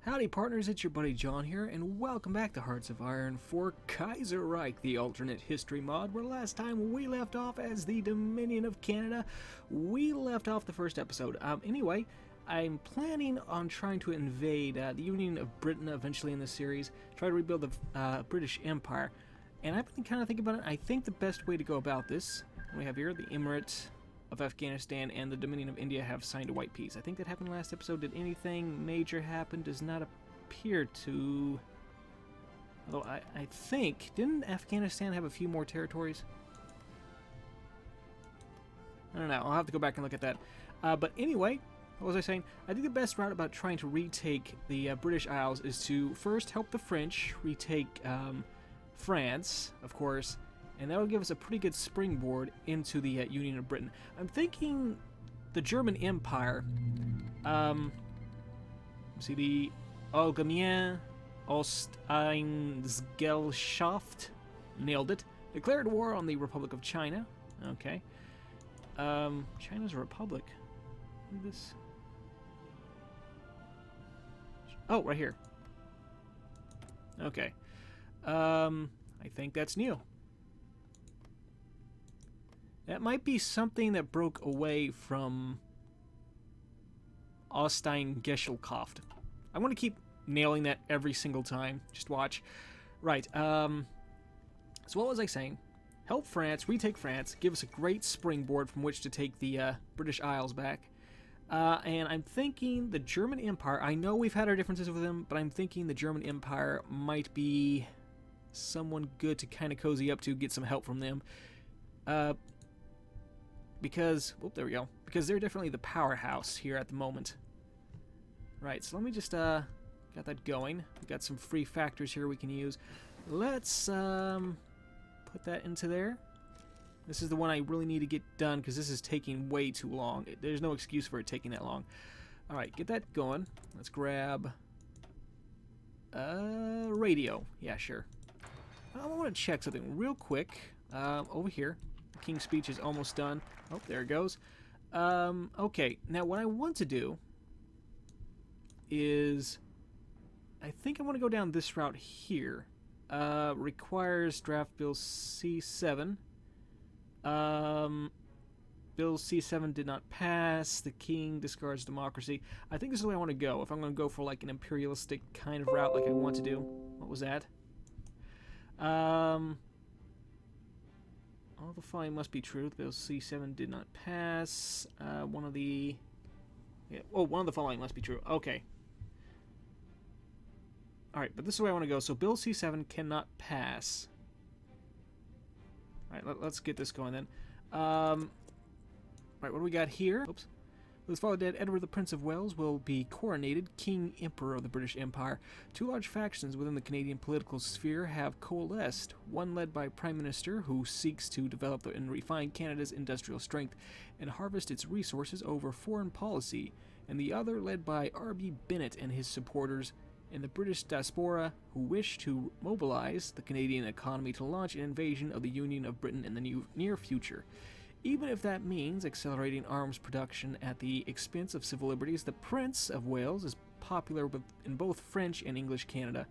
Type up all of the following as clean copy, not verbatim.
Howdy partners, it's your buddy John here, and welcome back to Hearts of Iron for Kaiserreich, the alternate history mod, where last time we left off as the Dominion of Canada. We left off the first episode. Anyway, I'm planning on trying to invade the Union of Britain eventually in this series, try to rebuild the British Empire, and I've been kind of thinking about it. I think the best way to go about this, we have here the Emirate of Afghanistan and the Dominion of India have signed a white peace. I think that happened last episode. Did anything major happen? Does not appear to. Although I think, didn't Afghanistan have a few more territories? I don't know. I'll have to go back and look at that. But anyway, what was I saying? I think the best route about trying to retake the British Isles is to first help the French retake France, of course, and that will give us a pretty good springboard into the Union of Britain. I'm thinking the German Empire, see, the Allgemeine Osteingesellschaft, nailed it, declared war on the Republic of China. Okay. China's a republic. Look at this. Oh, right here. Okay. I think that's new. That might be something that broke away from Osteingesellschaft. I want to keep nailing that every single time. Just watch. Right. So what was I saying? Help France, retake France, give us a great springboard from which to take the British Isles back. And I'm thinking the German Empire, I know we've had our differences with them, but I'm thinking the German Empire might be someone good to kind of cozy up to, get some help from them. Because, oh, there we go. Because they're definitely the powerhouse here at the moment. Right, so let me just, got that going. We've got some free factors here we can use. Let's, put that into there. This is the one I really need to get done because this is taking way too long. There's no excuse for it taking that long. Alright, get that going. Let's grab, radio. Yeah, sure. I want to check something real quick, over here. King's speech is almost done. Oh, there it goes. Okay, now what I want to do is, I think I want to go down this route here. Requires draft Bill C7. Bill C7 did not pass. The king discards democracy. I think this is the way I want to go. If I'm going to go for like an imperialistic kind of route like I want to do. What was that? All the following must be true. Bill C7 did not pass. One of the following must be true. Okay. Alright, but this is where I want to go. So Bill C7 cannot pass. Alright, let's get this going then. Alright, what do we got here? Oops. With his father dead, Edward the Prince of Wales will be coronated King Emperor of the British Empire. Two large factions within the Canadian political sphere have coalesced, one led by Prime Minister, who seeks to develop and refine Canada's industrial strength and harvest its resources over foreign policy, and the other led by R.B. Bennett and his supporters in the British diaspora, who wish to mobilize the Canadian economy to launch an invasion of the Union of Britain in the near future. Even if that means accelerating arms production at the expense of civil liberties, the Prince of Wales is popular in both French and English Canada,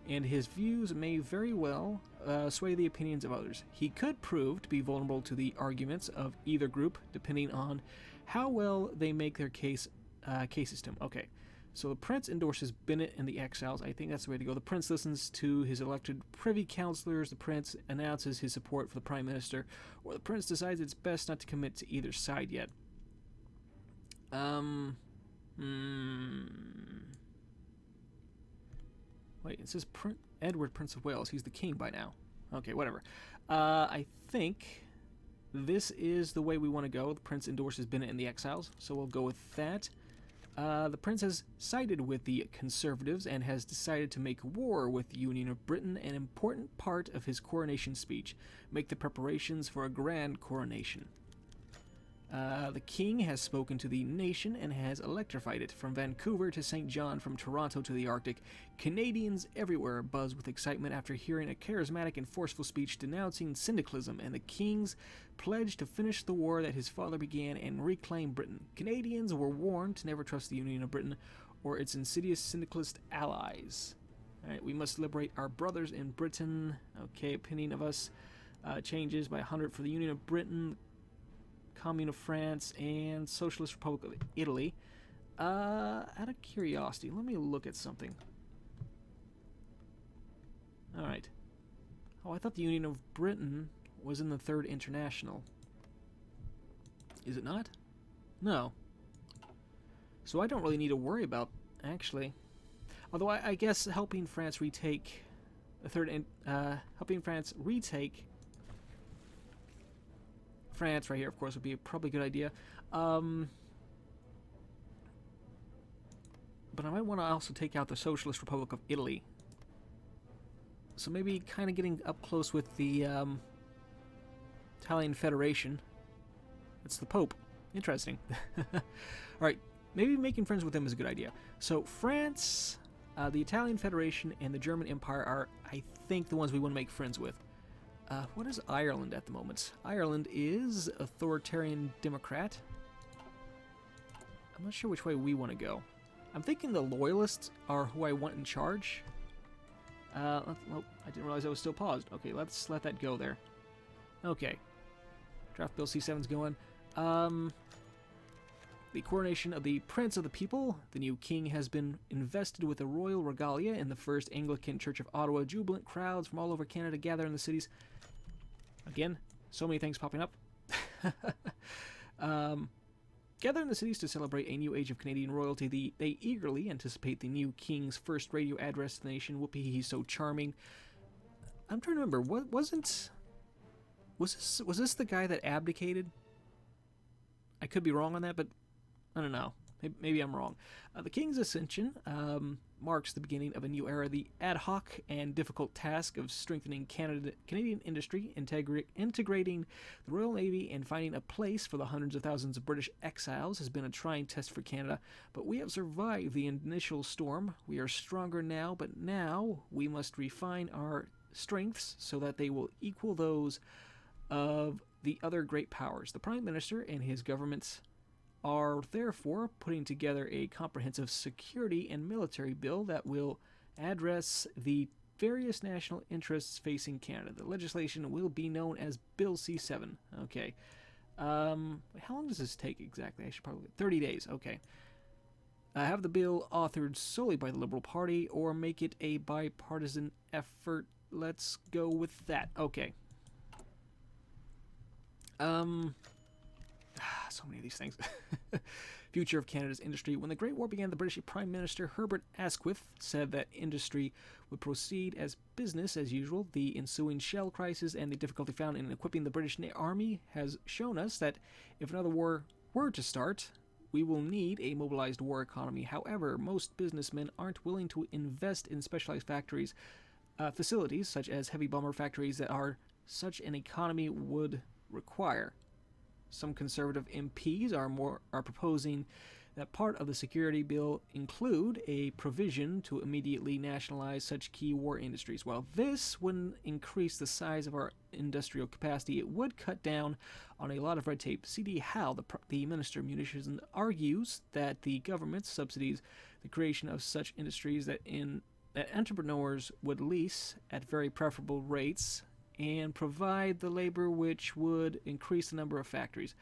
and his views may very well sway the opinions of others. He could prove to be vulnerable to the arguments of either group, depending on how well they make their cases to him. Okay. So the Prince endorses Bennett and the exiles. I think that's the way to go. The Prince listens to his elected privy councillors. The Prince announces his support for the Prime Minister. Or the Prince decides it's best not to commit to either side yet. Wait, it says Edward, Prince of Wales. He's the king by now. Okay, whatever. I think this is the way we want to go. The Prince endorses Bennett and the exiles. So we'll go with that. The Prince has sided with the Conservatives and has decided to make war with the Union of Britain, an important part of his coronation speech. Make the preparations for a grand coronation. The King has spoken to the nation and has electrified it. From Vancouver to St. John, from Toronto to the Arctic, Canadians everywhere buzz with excitement after hearing a charismatic and forceful speech denouncing Syndicalism and the King's pledge to finish the war that his father began and reclaim Britain. Canadians were warned to never trust the Union of Britain or its insidious syndicalist allies. Alright, we must liberate our brothers in Britain. Okay, opinion of us changes by 100 for the Union of Britain, Commune of France, and Socialist Republic of Italy. Out of curiosity, let me look at something. Alright. Oh, I thought the Union of Britain was in the Third International. Is it not? No. So I don't really need to worry about, actually. Although I guess helping France retake helping France retake France right here, of course, would be a probably good idea. But I might want to also take out the Socialist Republic of Italy. So maybe kind of getting up close with the Italian Federation. It's the Pope. Interesting. Alright, maybe making friends with them is a good idea. So France, the Italian Federation, and the German Empire are, I think, the ones we want to make friends with. What is Ireland at the moment? Ireland is authoritarian democrat. I'm not sure which way we want to go. I'm thinking the loyalists are who I want in charge. Well, I didn't realize I was still paused. Okay, let's let that go there. Okay. Draft Bill C7's going. The coronation of the Prince of the People. The new king has been invested with a royal regalia in the First Anglican Church of Ottawa. Jubilant crowds from all over Canada gather in the cities. Again, so many things popping up. Gather in the cities to celebrate a new age of Canadian royalty. They eagerly anticipate the new king's first radio address to the nation. Whoopee, he's so charming. I'm trying to remember. Was this the guy that abdicated? I could be wrong on that, but I don't know. Maybe I'm wrong. The King's Ascension marks the beginning of a new era. The ad hoc and difficult task of strengthening Canadian industry, integrating the Royal Navy, and finding a place for the hundreds of thousands of British exiles has been a trying test for Canada. But we have survived the initial storm. We are stronger now, but now we must refine our strengths so that they will equal those of the other great powers. The Prime Minister and his government are therefore putting together a comprehensive security and military bill that will address the various national interests facing Canada. The legislation will be known as Bill C7. Okay. How long does this take exactly? I should probably... 30 days. Okay. Have the bill authored solely by the Liberal Party or make it a bipartisan effort. Let's go with that. Okay. So many of these things. Future of Canada's industry. When the Great War began, the British Prime Minister Herbert Asquith said that industry would proceed as business as usual. The ensuing shell crisis and the difficulty found in equipping the British Army has shown us that if another war were to start, we will need a mobilized war economy. However, most businessmen aren't willing to invest in specialized facilities such as heavy bomber factories that such an economy would require. Some Conservative MPs are proposing that part of the security bill include a provision to immediately nationalize such key war industries. While this wouldn't increase the size of our industrial capacity, it would cut down on a lot of red tape. C.D. Howe, the Minister of Munitions, argues that the government subsidies the creation of such industries that entrepreneurs would lease at very preferable rates and provide the labor which would increase the number of factories,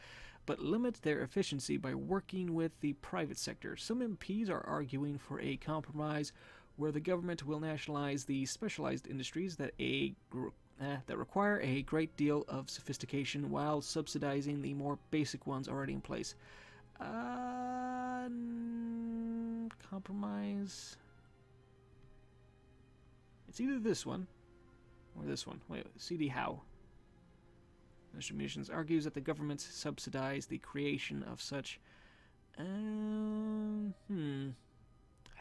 but limit their efficiency by working with the private sector. Some MPs are arguing for a compromise where the government will nationalize the specialized industries that require a great deal of sophistication while subsidizing the more basic ones already in place. Compromise. It's either this one or this one. Wait, C.D. Howe. Minister of Munitions argues that the government subsidized the creation of such... I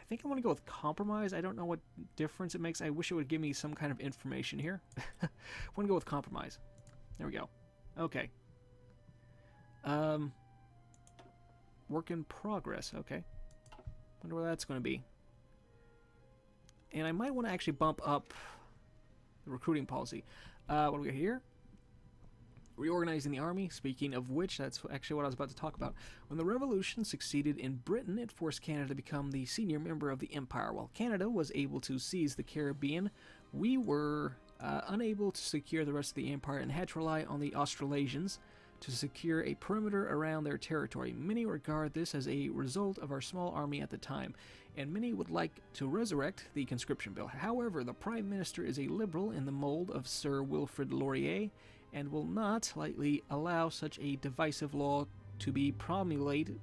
think I want to go with compromise. I don't know what difference it makes. I wish it would give me some kind of information here. I want to go with compromise. There we go. Okay. Work in progress. Okay. Wonder where that's going to be. And I might want to actually bump up the recruiting policy. What do we got here? Reorganizing the army, speaking of which, that's actually what I was about to talk about. When the revolution succeeded in Britain, it forced Canada to become the senior member of the empire. While Canada was able to seize the Caribbean, we were unable to secure the rest of the empire and had to rely on the Australasians to secure a perimeter around their territory. Many regard this as a result of our small army at the time, and many would like to resurrect the conscription bill. However, the Prime Minister is a liberal in the mold of Sir Wilfrid Laurier, and will not lightly allow such a divisive law to be promulgated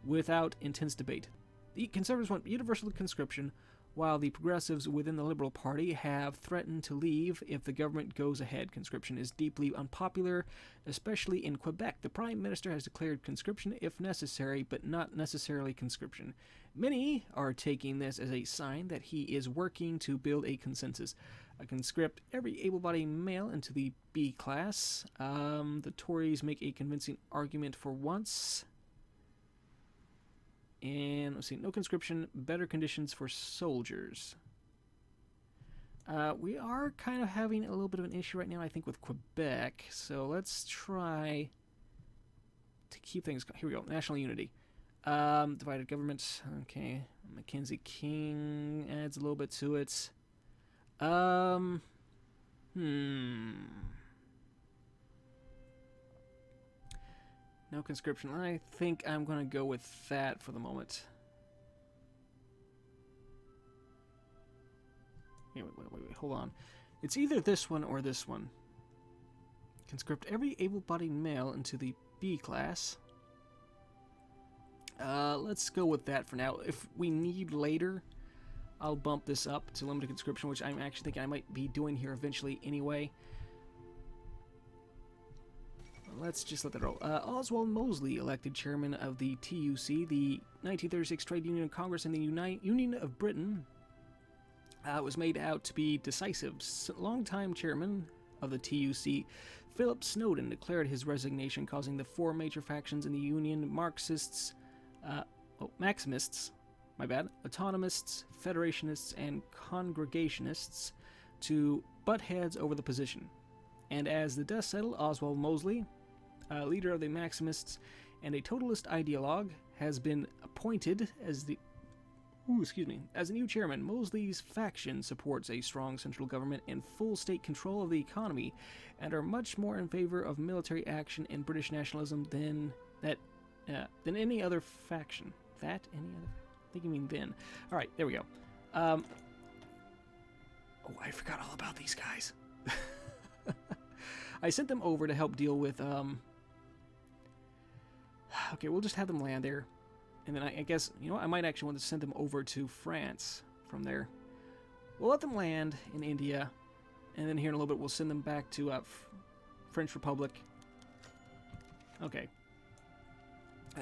without intense debate. The Conservatives want universal conscription, while the Progressives within the Liberal Party have threatened to leave if the government goes ahead. Conscription is deeply unpopular, especially in Quebec. The Prime Minister has declared conscription if necessary, but not necessarily conscription. Many are taking this as a sign that he is working to build a consensus. Conscript every able-bodied male into the B class. The Tories make a convincing argument for once. And let's see, no conscription, better conditions for soldiers. We are kind of having a little bit of an issue right now, I think, with Quebec. So let's try to keep things. Here we go. National unity. Divided government. Okay. Mackenzie King adds a little bit to it. No conscription. I think I'm going to go with that for the moment. Wait, hold on. It's either this one or this one. Conscript every able-bodied male into the B class. Let's go with that for now. If we need later, I'll bump this up to limited conscription, which I'm actually thinking I might be doing here eventually anyway. Let's just let that roll. Oswald Mosley, elected chairman of the TUC, the 1936 Trade Union Congress in the Union of Britain, was made out to be decisive. Longtime chairman of the TUC, Philip Snowden, declared his resignation, causing the four major factions in the Union, Maximists, autonomists, federationists, and congregationists, to butt heads over the position. And as the dust settled, Oswald Mosley, leader of the Maximists and a totalist ideologue, has been appointed as the as a new chairman. Mosley's faction supports a strong central government and full state control of the economy, and are much more in favor of military action and British nationalism than any other faction. I think you mean then. All right, there we go. Oh, I forgot all about these guys. I sent them over to help deal with, okay, we'll just have them land there. And then I guess, you know what, I might actually want to send them over to France from there. We'll let them land in India, and then here in a little bit we'll send them back to French Republic. Okay.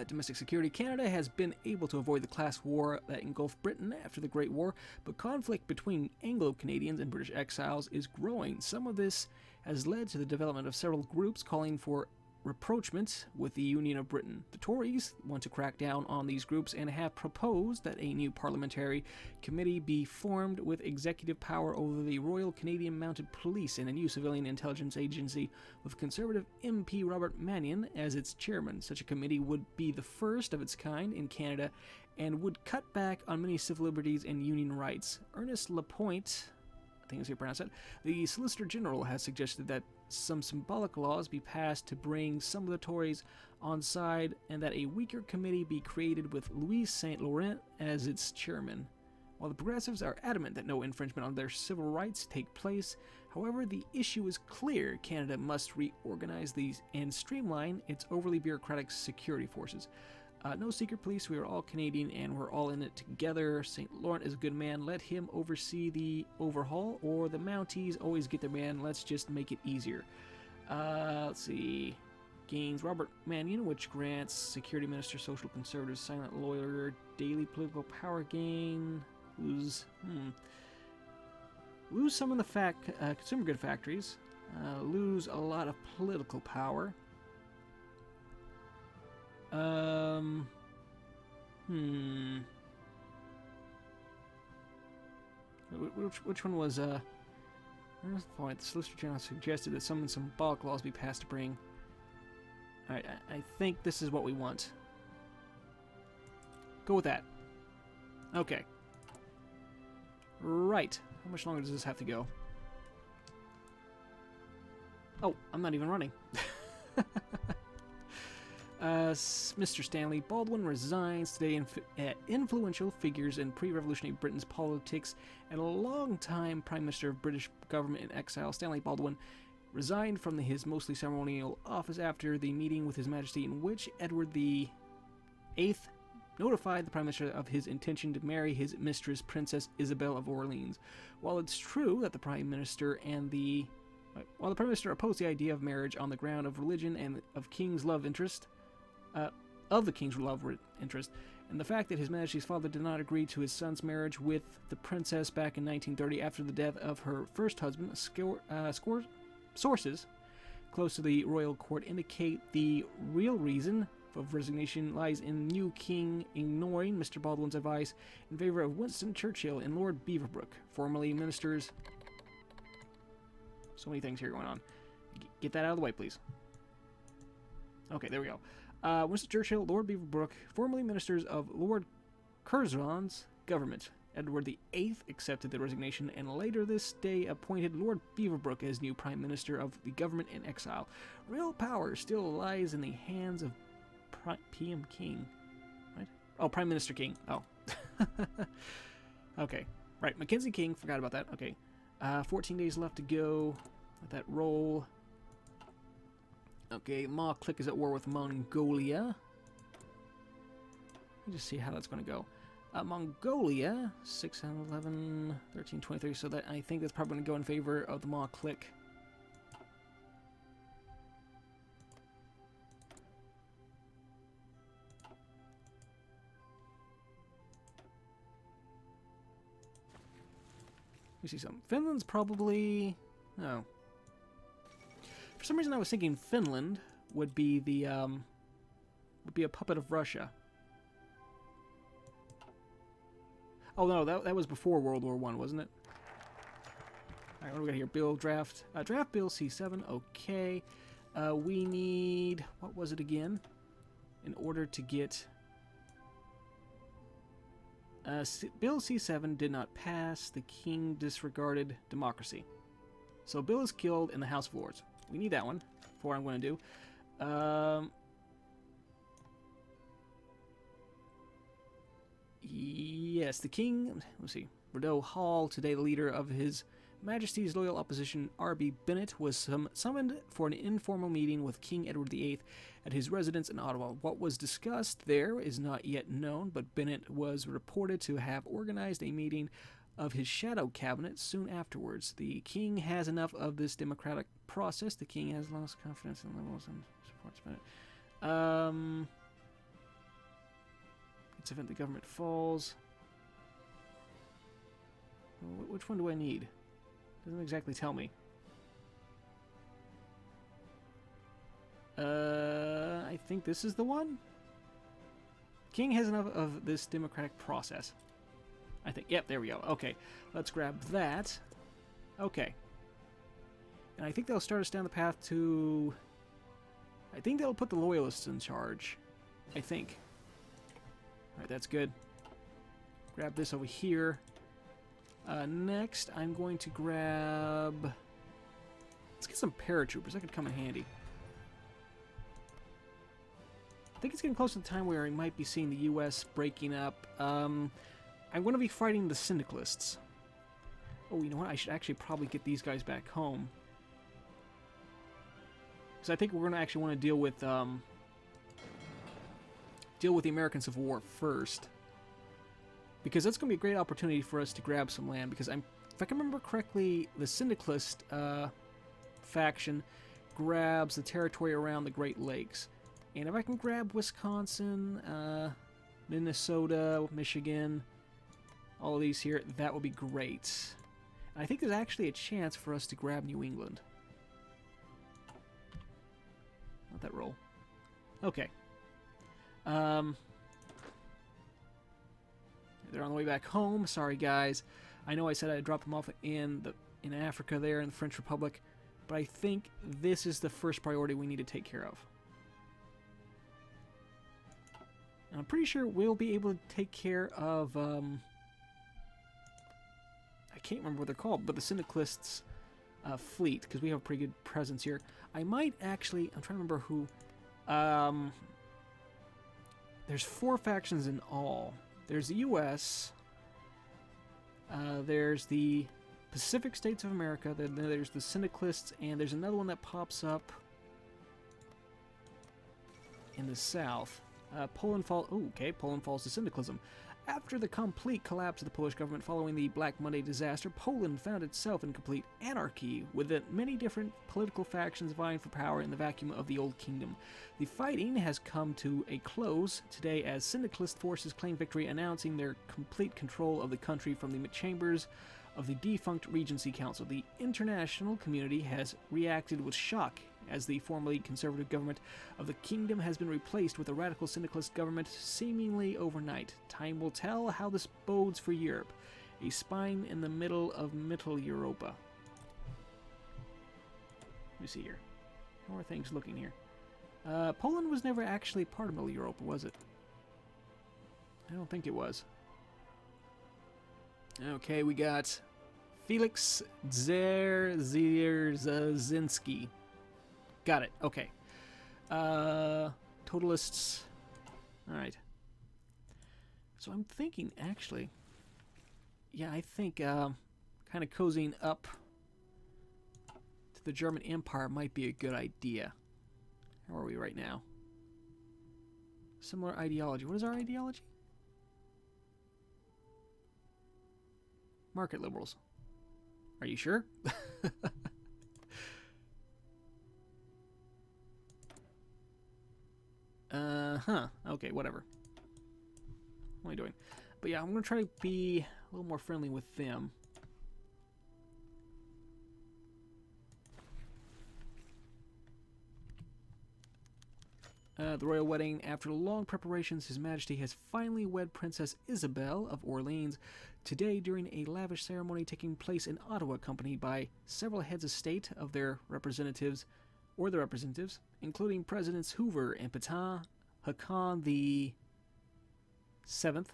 Domestic security. Canada has been able to avoid the class war that engulfed Britain after the Great War, but conflict between Anglo-Canadians and British exiles is growing. Some of this has led to the development of several groups calling for rapprochement with the Union of Britain. The Tories want to crack down on these groups and have proposed that a new parliamentary committee be formed with executive power over the Royal Canadian Mounted Police and a new civilian intelligence agency with Conservative MP Robert Mannion as its chairman. Such a committee would be the first of its kind in Canada and would cut back on many civil liberties and union rights. Ernest Lapointe, I think is how you pronounce it, the Solicitor General, has suggested that some symbolic laws be passed to bring some of the Tories on side, and that a weaker committee be created with Louis Saint Laurent as its chairman. While the Progressives are adamant that no infringement on their civil rights take place, however, the issue is clear. Canada must reorganize these and streamline its overly bureaucratic security forces. No secret police, we are all Canadian and we're all in it together. St. Laurent is a good man, let him oversee the overhaul, or the Mounties always get their man, let's just make it easier. Let's see. Gains Robert Mannion, which grants Security Minister, Social Conservative, Silent Lawyer, daily political power gain. Lose some of the consumer good factories. Lose a lot of political power. Which one was Here's the point. The Solicitor General suggested that some symbolic laws be passed to bring... Alright, I think this is what we want. Go with that. Okay. Right. How much longer does this have to go? Oh, I'm not even running. Mr. Stanley Baldwin resigns today. Influential figures in pre-revolutionary Britain's politics and a long-time Prime Minister of British government in exile, Stanley Baldwin, resigned from his mostly ceremonial office after the meeting with His Majesty in which Edward VIII notified the Prime Minister of his intention to marry his mistress, Princess Isabel of Orleans. While it's true that the Prime Minister opposed the idea of marriage on the ground of religion and of the King's love interest, and the fact that His Majesty's father did not agree to his son's marriage with the princess back in 1930 after the death of her first husband, sources close to the royal court indicate the real reason of resignation lies in the new king ignoring Mr. Baldwin's advice in favor of Winston Churchill and Lord Beaverbrook, formerly ministers. So many things here going on. Get that out of the way, please. Okay, there we go. Winston Churchill, Lord Beaverbrook, formerly ministers of Lord Curzon's government. Edward VIII accepted the resignation and later this day appointed Lord Beaverbrook as new Prime Minister of the government in exile. Real power still lies in the hands of PM King. Right? Oh, Prime Minister King. Oh. Okay. Right, Mackenzie King. Forgot about that. Okay. 14 days left to go. Let that roll. Okay, Ma Click is at war with Mongolia. Let me just see how that's going to go. Mongolia, 6 and 11, 13, 23, so that I think that's probably going to go in favor of the Ma Click. Let me see something. Finland's probably... No. For some reason I was thinking Finland would be the, would be a puppet of Russia. Oh no, that was before World War I, wasn't it? Alright, what do we got here? Bill draft. Draft Bill C7, okay. We need... What was it again? In order to get... Bill C7 did not pass. The king disregarded democracy. So Bill is killed in the House of Lords. We need that one for what I'm going to do. Yes, the king... Let's see. Rideau Hall, today the leader of His Majesty's loyal opposition, R.B. Bennett, was summoned for an informal meeting with King Edward VIII at his residence in Ottawa. What was discussed there is not yet known, but Bennett was reported to have organized a meeting of his shadow cabinet soon afterwards. The king has enough of this democratic process. The king has lost confidence in levels and supports Bennett. It's event the government falls. Which one do I need? Doesn't exactly tell me. I think this is the one. King has enough of this democratic process. I think, yep, there we go. Okay, let's grab that. Okay. And I think they'll start us down the path to... I think they'll put the Loyalists in charge. I think. Alright, that's good. Grab this over here. Next, I'm going to grab... Let's get some Paratroopers. That could come in handy. I think it's getting close to the time where we might be seeing the U.S. breaking up. I'm going to be fighting the Syndicalists. Oh, you know what? I should actually probably get these guys back home. Because I think we're going to actually want to deal with the American Civil War first. Because that's going to be a great opportunity for us to grab some land. Because if I can remember correctly, the Syndicalist faction grabs the territory around the Great Lakes. And if I can grab Wisconsin, Minnesota, Michigan, all of these here, that would be great. And I think there's actually a chance for us to grab New England. Let that roll. Okay. They're on the way back home. Sorry, guys. I know I said I'd drop them off in the in Africa there in the French Republic, but I think this is the first priority we need to take care of. And I'm pretty sure we'll be able to take care of, I can't remember what they're called, but the Syndicalists' fleet, because we have a pretty good presence here. I might actually, I'm trying to remember who, there's 4 factions in all. There's the U.S., there's the Pacific States of America, then there's the Syndicalists, and there's another one that pops up in the south. Poland falls to Syndicalism. After the complete collapse of the Polish government following the Black Monday disaster, Poland found itself in complete anarchy, with many different political factions vying for power in the vacuum of the Old Kingdom. The fighting has come to a close today as Syndicalist forces claim victory, announcing their complete control of the country from the chambers of the defunct Regency Council. The international community has reacted with shock as the formerly conservative government of the kingdom has been replaced with a radical syndicalist government seemingly overnight. Time will tell how this bodes for Europe, a spine in the middle of Mittel Europa. Let me see here. How are things looking here? Poland was never actually part of Middle Europa, was it? I don't think it was. Okay, we got Felix Dzerzhinsky. Got it. Okay. Totalists. Alright. So I'm thinking, actually, yeah, I think kind of cozying up to the German Empire might be a good idea. How are we right now? Similar ideology. What is our ideology? Market liberals. Are you sure? Okay, whatever. What am I doing? But yeah, I'm going to try to be a little more friendly with them. The royal wedding. After long preparations, His Majesty has finally wed Princess Isabel of Orleans today during a lavish ceremony taking place in Ottawa, accompanied by several heads of state of their representatives, including Presidents Hoover and Pétain, Haakon the Seventh,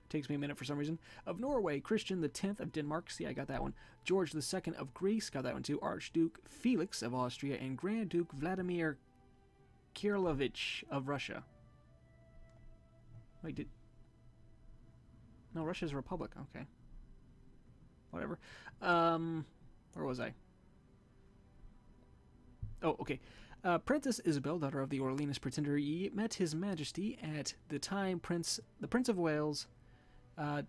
takes me a minute for some reason, of Norway, Christian the 10th of Denmark, see I got that one, George the 2nd of Greece, got that one too, Archduke Felix of Austria, and Grand Duke Vladimir Kirillovich of Russia. Wait, no, Russia's a republic, okay. Whatever. Where was I? Oh, okay. Princess Isabel, daughter of the Orleans pretender, met His Majesty at the time Prince of Wales. At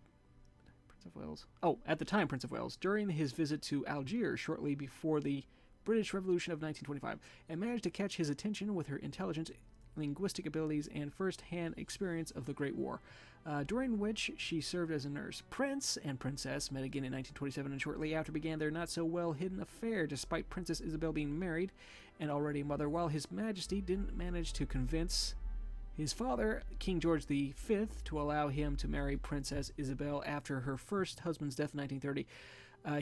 the time Prince of Wales, during his visit to Algiers shortly before the British Revolution of 1925, and managed to catch his attention with her intelligent linguistic abilities and first-hand experience of the Great War, during which she served as a nurse. Prince and Princess met again in 1927 and shortly after began their not-so-well-hidden affair, despite Princess Isabel being married and already a mother, while His Majesty didn't manage to convince his father, King George V, to allow him to marry Princess Isabel after her first husband's death in 1930.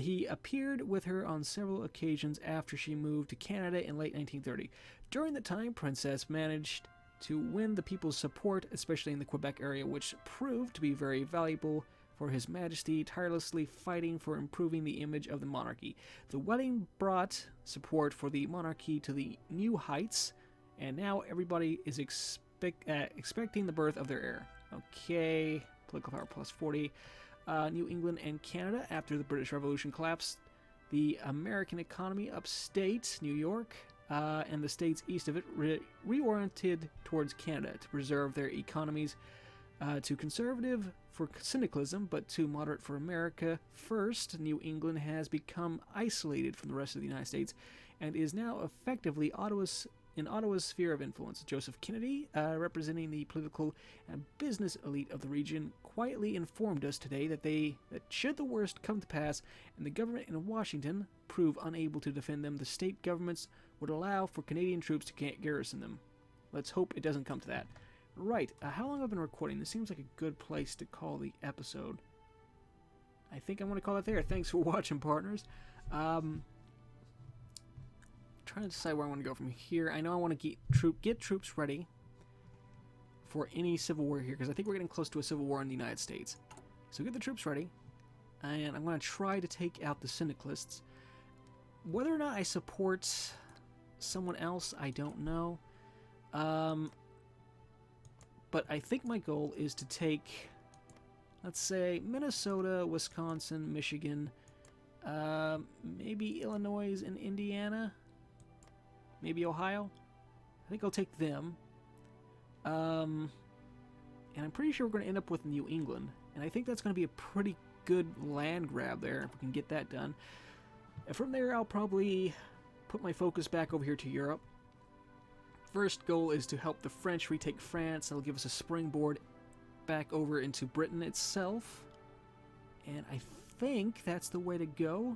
He appeared with her on several occasions after she moved to Canada in late 1930. During the time, Princess managed to win the people's support, especially in the Quebec area, which proved to be very valuable for His Majesty, tirelessly fighting for improving the image of the monarchy. The wedding brought support for the monarchy to the new heights, and now everybody is expecting the birth of their heir. Okay, political power plus 40. New England and Canada after the British Revolution collapsed. The American economy upstate, New York, and the states east of it reoriented towards Canada to preserve their economies. Too conservative for syndicalism, but too moderate for America. First, New England has become isolated from the rest of the United States and is now effectively in Ottawa's sphere of influence. Joseph Kennedy, representing the political and business elite of the region, quietly informed us today that should the worst come to pass and the government in Washington prove unable to defend them, the state governments would allow for Canadian troops to garrison them. Let's hope it doesn't come to that. Right, how long have I been recording? This seems like a good place to call the episode. I think I'm going to call it there. Thanks for watching, partners. Trying to decide where I want to go from here. I know I want to get troops ready for any civil war here, because I think we're getting close to a civil war in the United States. So get the troops ready, and I'm going to try to take out the Syndicalists. Whether or not I support someone else, I don't know. But I think my goal is to take, let's say, Minnesota, Wisconsin, Michigan, maybe Illinois and Indiana, maybe Ohio. I think I'll take them. And I'm pretty sure we're going to end up with New England. And I think that's going to be a pretty good land grab there, if we can get that done. And from there, I'll probably put my focus back over here to Europe. First goal is to help the French retake France. That'll give us a springboard back over into Britain itself. And I think that's the way to go.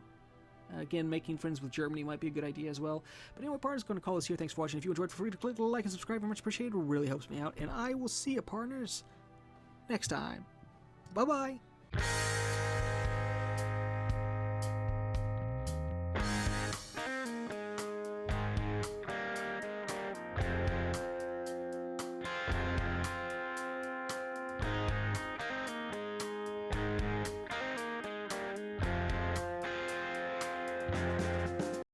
Again, making friends with Germany might be a good idea as well. But anyway, partners, going to call this here. Thanks for watching. If you enjoyed, feel free to click the like and subscribe. Very much appreciated. It really helps me out. And I will see you, partners, next time. Bye-bye.